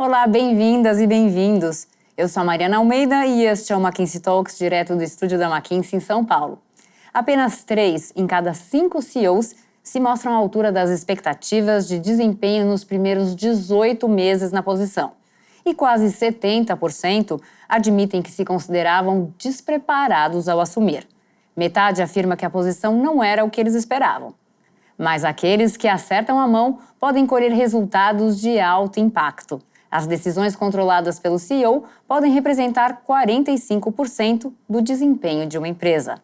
Olá, bem-vindas e bem-vindos. Eu sou a Mariana Almeida e este é o McKinsey Talks, direto do estúdio da McKinsey em São Paulo. Apenas 3 em cada 5 CEOs se mostram à altura das expectativas de desempenho nos primeiros 18 meses na posição. E quase 70% admitem que se consideravam despreparados ao assumir. Metade afirma que a posição não era o que eles esperavam. Mas aqueles que acertam a mão podem colher resultados de alto impacto. As decisões controladas pelo CEO podem representar 45% do desempenho de uma empresa.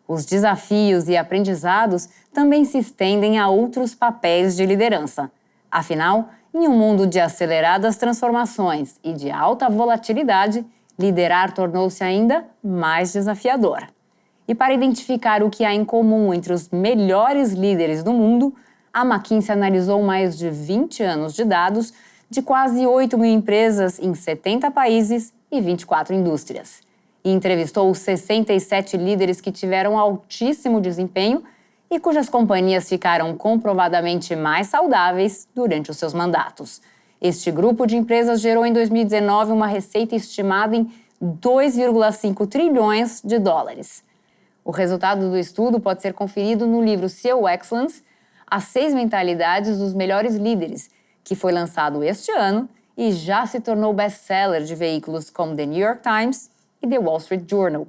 Os desafios e aprendizados também se estendem a outros papéis de liderança. Afinal, em um mundo de aceleradas transformações e de alta volatilidade, liderar tornou-se ainda mais desafiador. E para identificar o que há em comum entre os melhores líderes do mundo, a McKinsey analisou mais de 20 anos de dados de quase 8 mil empresas em 70 países e 24 indústrias. E entrevistou 67 líderes que tiveram altíssimo desempenho e cujas companhias ficaram comprovadamente mais saudáveis durante os seus mandatos. Este grupo de empresas gerou em 2019 uma receita estimada em 2,5 trilhões de dólares. O resultado do estudo pode ser conferido no livro CEO Excellence, As 6 Mentalidades dos Melhores Líderes, que foi lançado este ano e já se tornou best-seller de veículos como The New York Times e The Wall Street Journal.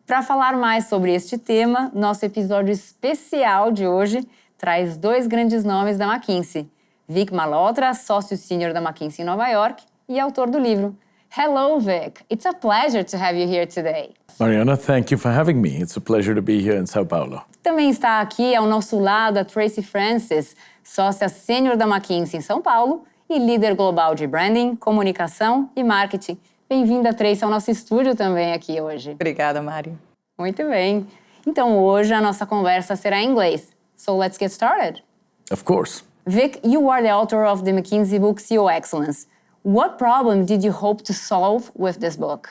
Para falar mais sobre este tema, nosso episódio especial de hoje traz 2 grandes nomes da McKinsey. Vik Malhotra, sócio sênior da McKinsey em Nova York e autor do livro. Hello, Vik. It's a pleasure to have you here today. Mariana, thank you for having me. It's a pleasure to be here in São Paulo. Também está aqui ao nosso lado a Tracy Francis, sócia sênior da McKinsey em São Paulo e líder global de branding, comunicação e marketing. Bem-vinda, Tracy, ao nosso estúdio também aqui hoje. Obrigada, Mari. Muito bem. Então, hoje a nossa conversa será em inglês. So, let's get started. Of course. Vik, you are the author of the McKinsey book CEO Excellence. What problem did you hope to solve with this book?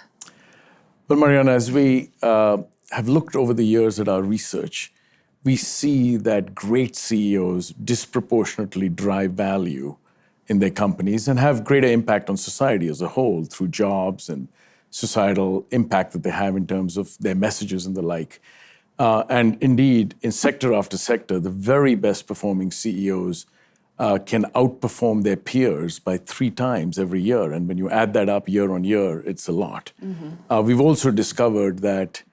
Well, Mariana, as we have looked over the years at our research, we see that great CEOs disproportionately drive value in their companies and have greater impact on society as a whole through jobs and societal impact that they have in terms of their messages and the like. And indeed, in sector after sector, the very best performing CEOs can outperform their peers by 3 times every year. And when you add that up year on year, it's a lot. Mm-hmm. We've also discovered that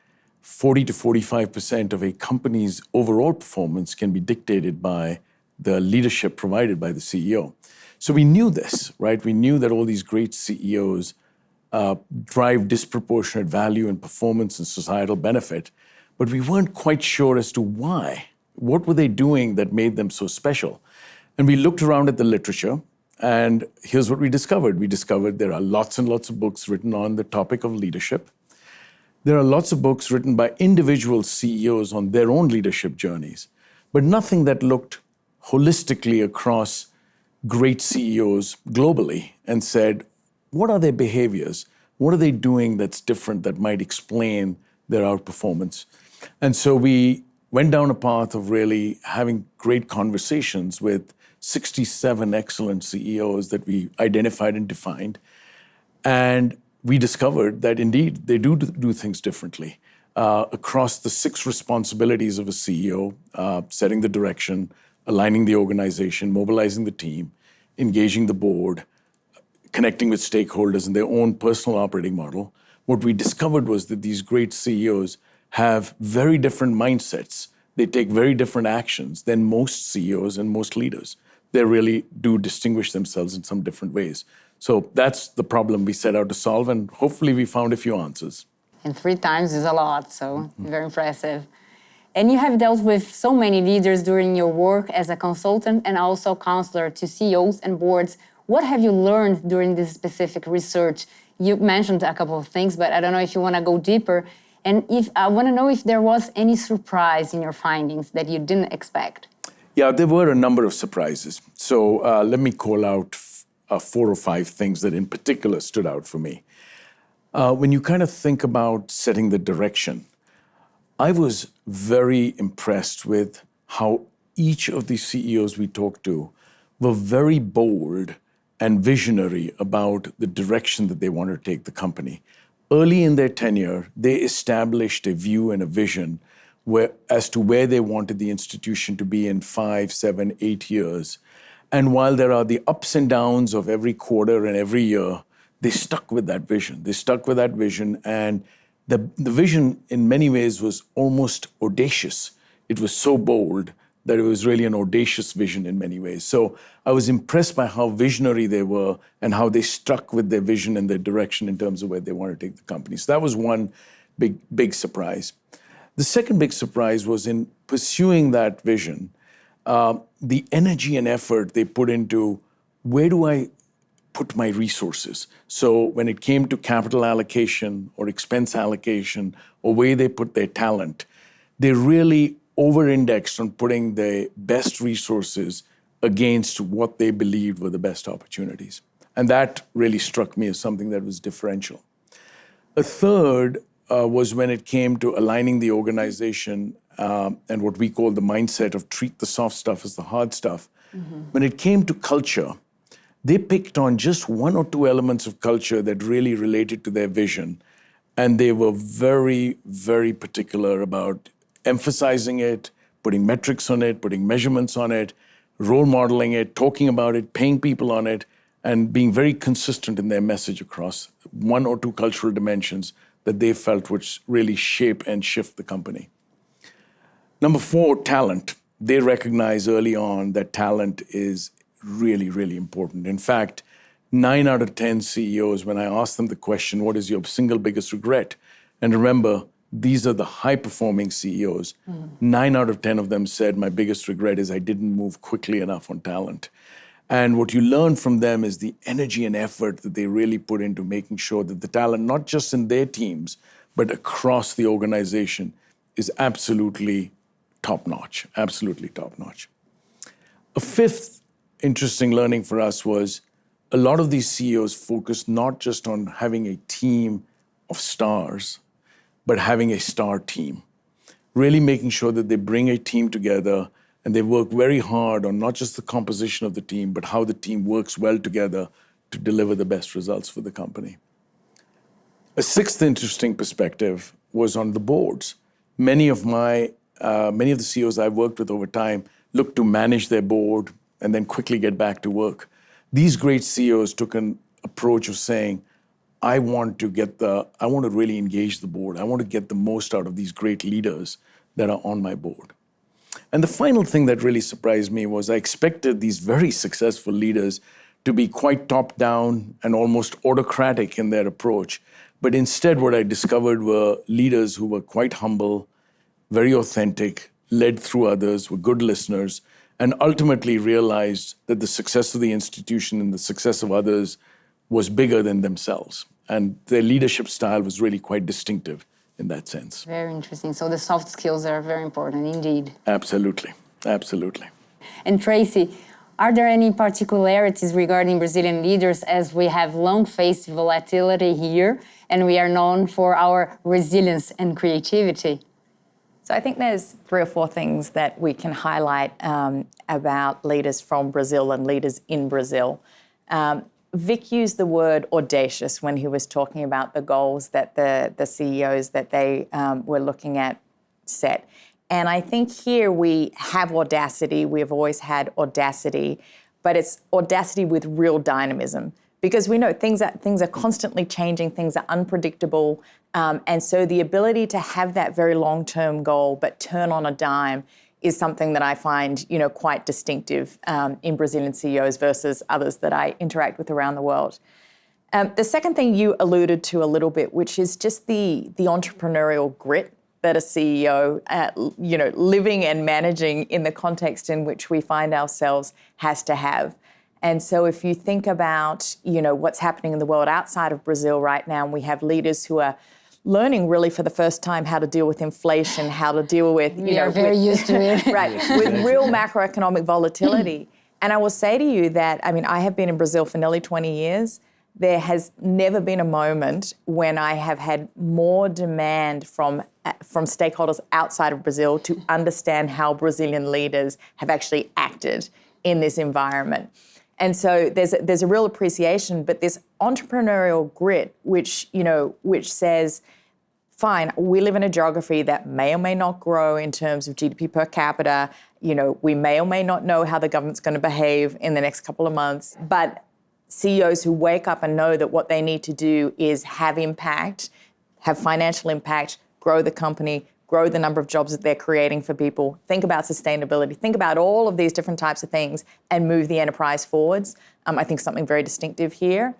40 to 45% of a company's overall performance can be dictated by the leadership provided by the CEO. So we knew this, right? We knew that all these great CEOs drive disproportionate value and performance and societal benefit, but we weren't quite sure as to why. What were they doing that made them so special? And we looked around at the literature, and here's what we discovered. We discovered there are lots and lots of books written on the topic of leadership. There are lots of books written by individual CEOs on their own leadership journeys, but nothing that looked holistically across great CEOs globally and said, what are their behaviors? What are they doing that's different that might explain their outperformance? And so we went down a path of really having great conversations with 67 excellent CEOs that we identified and defined. And we discovered that indeed they do things differently across the 6 responsibilities of a CEO, setting the direction, aligning the organization, mobilizing the team, engaging the board, connecting with stakeholders in their own personal operating model. What we discovered was that these great CEOs have very different mindsets. They take very different actions than most CEOs and most leaders. They really do distinguish themselves in some different ways. So that's the problem we set out to solve, and hopefully we found a few answers. And 3 times is a lot, so very impressive. And you have dealt with so many leaders during your work as a consultant and also counselor to CEOs and boards. What have you learned during this specific research? You mentioned a couple of things, but I don't know if you want to go deeper. And if I want to know if there was any surprise in your findings that you didn't expect. Yeah, there were a number of surprises. So let me call out 4 or 5 things that in particular stood out for me. When you kind of think about setting the direction, I was very impressed with how each of the CEOs we talked to were very bold and visionary about the direction that they want to take the company. Early in their tenure, they established a view and a vision as to where they wanted the institution to be in 5, 7, 8 years. And while there are the ups and downs of every quarter and every year, they stuck with that vision. They stuck with that vision, and the vision in many ways was almost audacious. It was so bold that it was really an audacious vision in many ways. So I was impressed by how visionary they were and how they stuck with their vision and their direction in terms of where they want to take the company. So that was one big surprise. The second big surprise was in pursuing that vision, the energy and effort they put into where do I put my resources. So when it came to capital allocation or expense allocation or where they put their talent, they really over-indexed on putting the best resources against what they believed were the best opportunities. And that really struck me as something that was differential. A third was when it came to aligning the organization and what we call the mindset of treat the soft stuff as the hard stuff. Mm-hmm. When it came to culture, they picked on just one or two elements of culture that really related to their vision. And they were very, very particular about emphasizing it, putting metrics on it, putting measurements on it, role modeling it, talking about it, paying people on it, and being very consistent in their message across one or two cultural dimensions that they felt would really shape and shift the company. Number 4, talent. They recognize early on that talent is really, really important. In fact, 9 out of 10 CEOs, when I asked them the question, what is your single biggest regret? And remember, these are the high-performing CEOs. 9 out of 10 of them said, my biggest regret is I didn't move quickly enough on talent. And what you learn from them is the energy and effort that they really put into making sure that the talent, not just in their teams, but across the organization, is absolutely top-notch, absolutely top-notch. A fifth interesting learning for us was a lot of these CEOs focused not just on having a team of stars, but having a star team. Really making sure that they bring a team together and they work very hard on not just the composition of the team, but how the team works well together to deliver the best results for the company. A sixth interesting perspective was on the boards. Many of the CEOs I've worked with over time look to manage their board and then quickly get back to work. These great CEOs took an approach of saying, I want to really engage the board. I want to get the most out of these great leaders that are on my board. And the final thing that really surprised me was I expected these very successful leaders to be quite top-down and almost autocratic in their approach. But instead, what I discovered were leaders who were quite humble, very authentic, led through others, were good listeners, and ultimately realized that the success of the institution and the success of others was bigger than themselves. And their leadership style was really quite distinctive in that sense. Very interesting. So the soft skills are very important indeed. Absolutely, absolutely. And Tracy, are there any particularities regarding Brazilian leaders, as we have long faced volatility here and we are known for our resilience and creativity? So I think there's 3 or 4 things that we can highlight about leaders from Brazil and leaders in Brazil. Vik used the word audacious when he was talking about the goals that the CEOs that they were looking at set. And I think here we have audacity. We've always had audacity, but it's audacity with real dynamism. Because we know things are constantly changing, things are unpredictable. And so the ability to have that very long-term goal but turn on a dime is something that I find, quite distinctive in Brazilian CEOs versus others that I interact with around the world. The second thing you alluded to a little bit, which is just the entrepreneurial grit that a CEO, living and managing in the context in which we find ourselves has to have. And so if you think about, what's happening in the world outside of Brazil right now, we have leaders who are learning really for the first time how to deal with inflation, how to deal with, we are very used to it. Right, with real macroeconomic volatility. And I will say to you that, I have been in Brazil for nearly 20 years. There has never been a moment when I have had more demand from stakeholders outside of Brazil to understand how Brazilian leaders have actually acted in this environment. And so there's a real appreciation, but this entrepreneurial grit, which says, fine, we live in a geography that may or may not grow in terms of GDP per capita. We may or may not know how the government's going to behave in the next couple of months. But CEOs who wake up and know that what they need to do is have impact, have financial impact, grow the company, grow the number of jobs that they're creating for people, think about sustainability, think about all of these different types of things and move the enterprise forwards. I think something very distinctive here.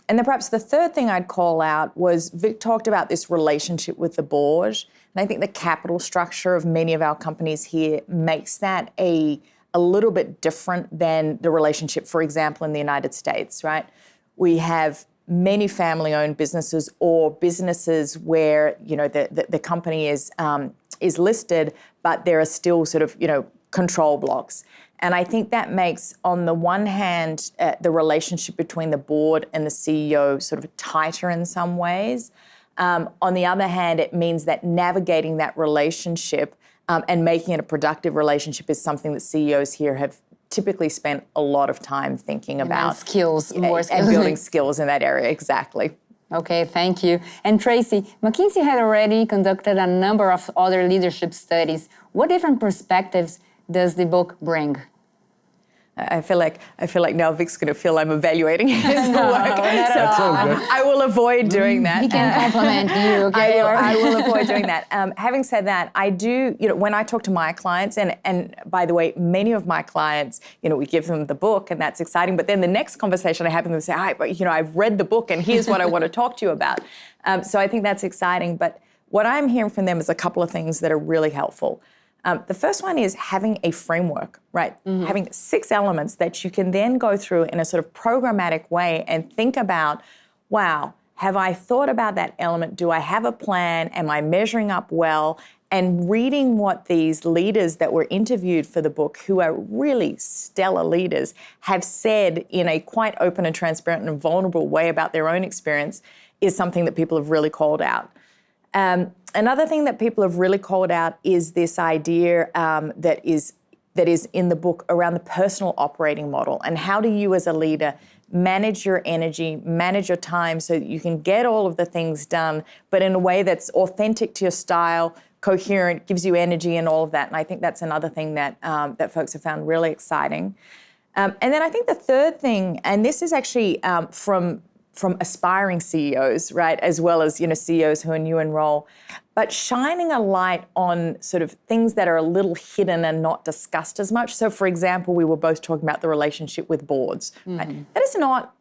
And then perhaps the third thing I'd call out was Vik talked about this relationship with the board. And I think the capital structure of many of our companies here makes that a little bit different than the relationship, for example, in the United States, right? We have many family-owned businesses or businesses where, the company is listed, but there are still sort of, control blocks. And I think that makes, on the one hand, the relationship between the board and the CEO sort of tighter in some ways. On the other hand, it means that navigating that relationship and making it a productive relationship is something that CEOs here have typically spent a lot of time thinking about. And skills, more skills. And building skills in that area, exactly. Okay, thank you. And Tracy, McKinsey had already conducted a number of other leadership studies. What different perspectives does the book bring? I feel like now Vik's going to feel I'm evaluating his work. That's all good. I will avoid doing that. He can compliment you, okay? I will avoid doing that. Having said that, I do, when I talk to my clients, and by the way, many of my clients, we give them the book and that's exciting, but then the next conversation I have with them say, hi, but I've read the book and here's what I want to talk to you about. So I think that's exciting, but what I'm hearing from them is a couple of things that are really helpful. The first one is having a framework, right? Mm-hmm. Having 6 elements that you can then go through in a sort of programmatic way and think about, wow, have I thought about that element? Do I have a plan? Am I measuring up well? And reading what these leaders that were interviewed for the book, who are really stellar leaders, have said in a quite open and transparent and vulnerable way about their own experience is something that people have really called out. Another thing that people have really called out is this idea that is in the book around the personal operating model, and how do you as a leader manage your energy, manage your time so that you can get all of the things done, but in a way that's authentic to your style, coherent, gives you energy and all of that. And I think that's another thing that that folks have found really exciting. And then I think the third thing, and this is actually from aspiring CEOs, right, as well as CEOs who are new in role, but shining a light on sort of things that are a little hidden and not discussed as much. So, for example, we were both talking about the relationship with boards. Mm-hmm. Right? That is not,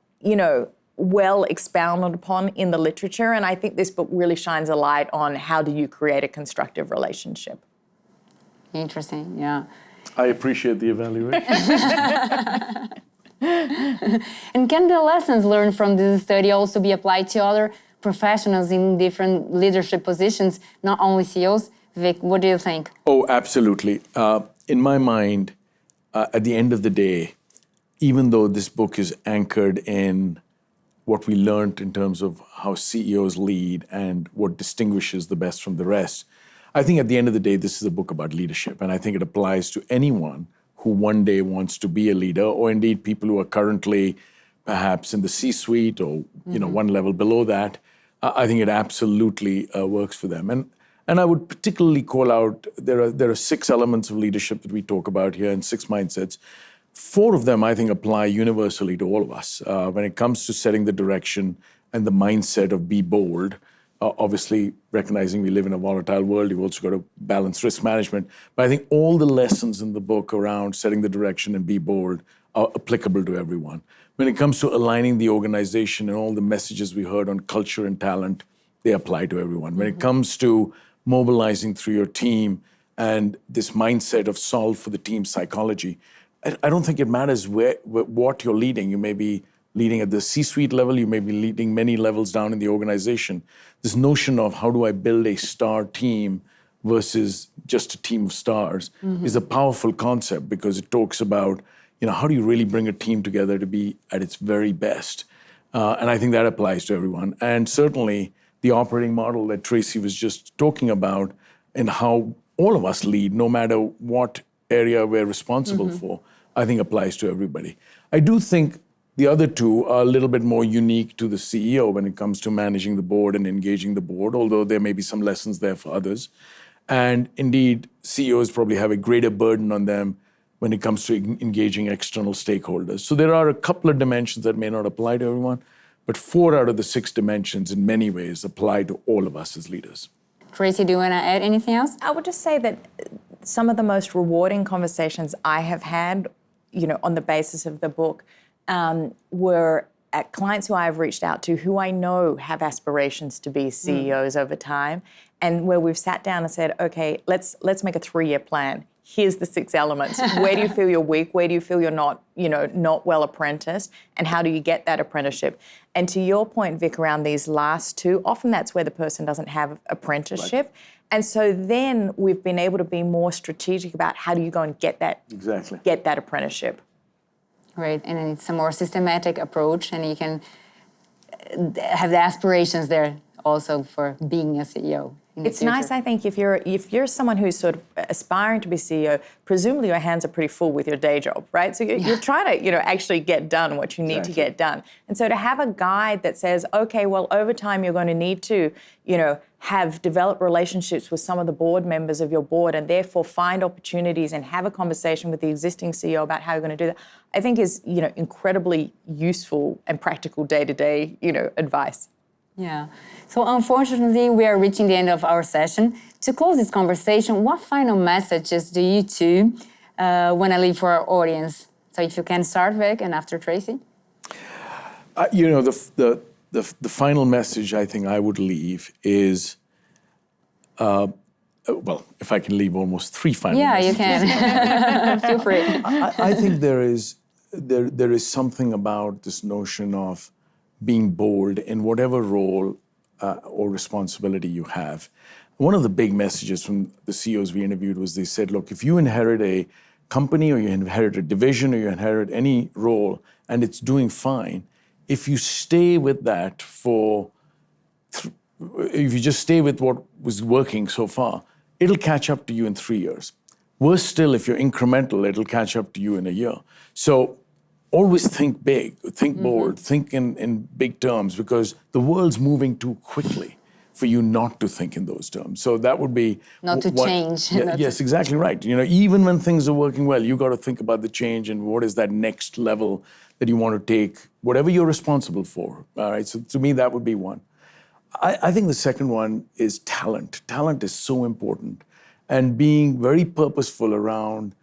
well expounded upon in the literature, and I think this book really shines a light on how do you create a constructive relationship. Interesting, yeah. I appreciate the evaluation. And can the lessons learned from this study also be applied to other professionals in different leadership positions, not only CEOs? Vik, what do you think? Oh, absolutely. In my mind, at the end of the day, even though this book is anchored in what we learned in terms of how CEOs lead and what distinguishes the best from the rest, I think at the end of the day, this is a book about leadership. And I think it applies to anyone who one day wants to be a leader, or indeed people who are currently perhaps in the C-suite or one level below that. I think it absolutely works for them. And I would particularly call out, there are 6 elements of leadership that we talk about here and 6 mindsets. 4 of them, I think, apply universally to all of us. When it comes to setting the direction and the mindset of be bold, obviously recognizing we live in a volatile world, you've also got to balance risk management. But I think all the lessons in the book around setting the direction and be bold are applicable to everyone. When it comes to aligning the organization and all the messages we heard on culture and talent, they apply to everyone. When it comes to mobilizing through your team and this mindset of solve for the team psychology, I don't think it matters what you're leading. You may be leading at the C-suite level, you may be leading many levels down in the organization. This notion of how do I build a star team versus just a team of stars is a powerful concept, because it talks about, how do you really bring a team together to be at its very best? And I think that applies to everyone. And certainly the operating model that Tracy was just talking about, and how all of us lead, no matter what area we're responsible for, I think applies to everybody. I do think the other two are a little bit more unique to the CEO when it comes to managing the board and engaging the board, although there may be some lessons there for others. And indeed, CEOs probably have a greater burden on them when it comes to engaging external stakeholders. So there are a couple of dimensions that may not apply to everyone, but 4 out of the 6 dimensions in many ways apply to all of us as leaders. Tracy, do you want to add anything else? I would just say that some of the most rewarding conversations I have had, on the basis of the book, were at clients who I've reached out to who I know have aspirations to be CEOs over time, and where we've sat down and said, okay, let's make a 3-year plan. Here's the 6 elements. Where do you feel you're weak? Where do you feel you're not well apprenticed? And how do you get that apprenticeship? And to your point, Vik, around these last 2, often that's where the person doesn't have apprenticeship. Right. And so then we've been able to be more strategic about how do you go and get that apprenticeship. Right, and it's a more systematic approach, and you can have the aspirations there also for being a CEO. It's nice, I think, if you're someone who's sort of aspiring to be CEO, presumably your hands are pretty full with your day job, right? So you're trying to, actually get done what you need to get done. And so to have a guide that says, okay, well, over time you're going to need to, have developed relationships with some of the board members of your board and therefore find opportunities and have a conversation with the existing CEO about how you're going to do that, I think is, incredibly useful and practical day-to-day, advice. Yeah. So unfortunately, we are reaching the end of our session. To close this conversation, what final messages do you two want to leave for our audience? So if you can start, Vik, and after Tracy. The final message I think I would leave is, if I can leave almost 3 final messages. Yeah, you can. Feel free. I think there is something about this notion of being bold in whatever role or responsibility you have. One of the big messages from the CEOs we interviewed was they said, look, if you inherit a company or you inherit a division or you inherit any role and it's doing fine, if you stay with that if you just stay with what was working so far, it'll catch up to you in 3 years. Worse still, if you're incremental, it'll catch up to you in a year. So always think big, think bold, think in big terms, because the world's moving too quickly for you not to think in those terms. So that would be... Not to change. Yes, exactly right. Even when things are working well, you got to think about the change and what is that next level that you want to take, whatever you're responsible for. All right, so to me, that would be one. I think the second one is talent. Talent is so important. And being very purposeful around,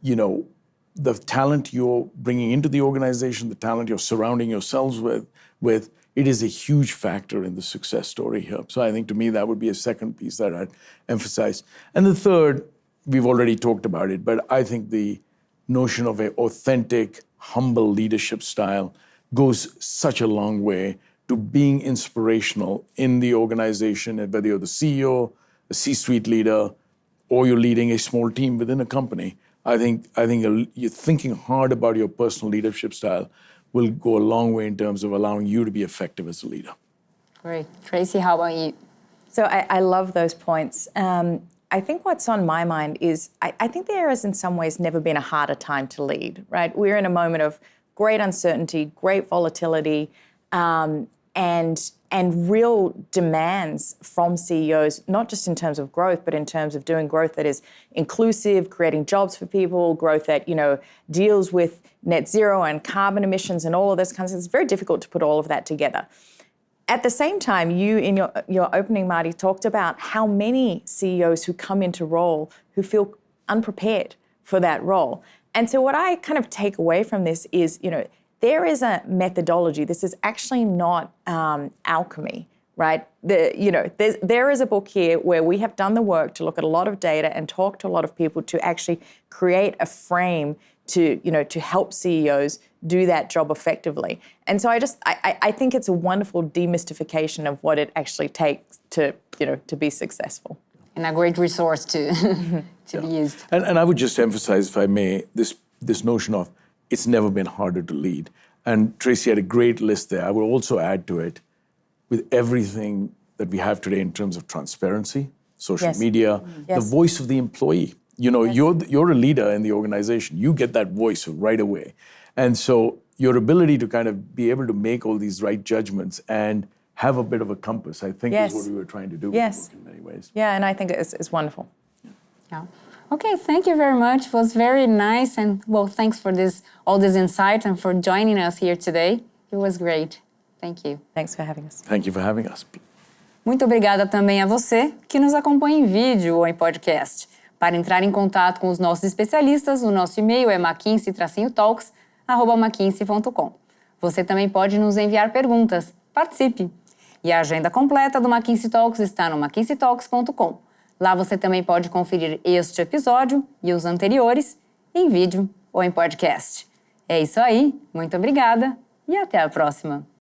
the talent you're bringing into the organization, the talent you're surrounding yourselves with, it is a huge factor in the success story here. So I think to me, that would be a second piece that I'd emphasize. And the third, we've already talked about it, but I think the notion of an authentic, humble leadership style goes such a long way to being inspirational in the organization, and whether you're the CEO, a C-suite leader, or you're leading a small team within a company. I think you're thinking hard about your personal leadership style will go a long way in terms of allowing you to be effective as a leader. Great. Tracy, how about you? So I love those points. I think what's on my mind is I think there has in some ways never been a harder time to lead, right? We're in a moment of great uncertainty, great volatility, and real demands from CEOs, not just in terms of growth, but in terms of doing growth that is inclusive, creating jobs for people, growth that, deals with net zero and carbon emissions and all of this kind of stuff. It's very difficult to put all of that together. At the same time, you, in your opening, Marty, talked about how many CEOs who come into role who feel unprepared for that role. And so what I kind of take away from this is, there is a methodology. This is actually not alchemy, right? There is a book here where we have done the work to look at a lot of data and talk to a lot of people to actually create a frame to help CEOs do that job effectively. And so I think it's a wonderful demystification of what it actually takes to be successful. And a great resource to be used. And I would just emphasize, if I may, this notion of it's never been harder to lead. And Tracy had a great list there. I will also add to it, with everything that we have today in terms of transparency, social media, the voice of the employee. You're a leader in the organization. You get that voice right away. And so your ability to kind of be able to make all these right judgments and have a bit of a compass, I think, is what we were trying to do with the book in many ways. Yeah, and I think it's wonderful. Yeah. Okay, thank you very much. It was very nice, and well, thanks for all this insight and for joining us here today. It was great. Thank you. Thanks for having us. Thank you for having us. Muito obrigada também a você que nos acompanha em vídeo ou em podcast. Para entrar em contato com os nossos especialistas, o nosso e-mail é mckinsey-talks@mckinsey.com. Você também pode nos enviar perguntas. Participe! E a agenda completa do McKinsey Talks está no mckinseytalks.com. Lá você também pode conferir este episódio e os anteriores em vídeo ou em podcast. É isso aí, muito obrigada e até a próxima!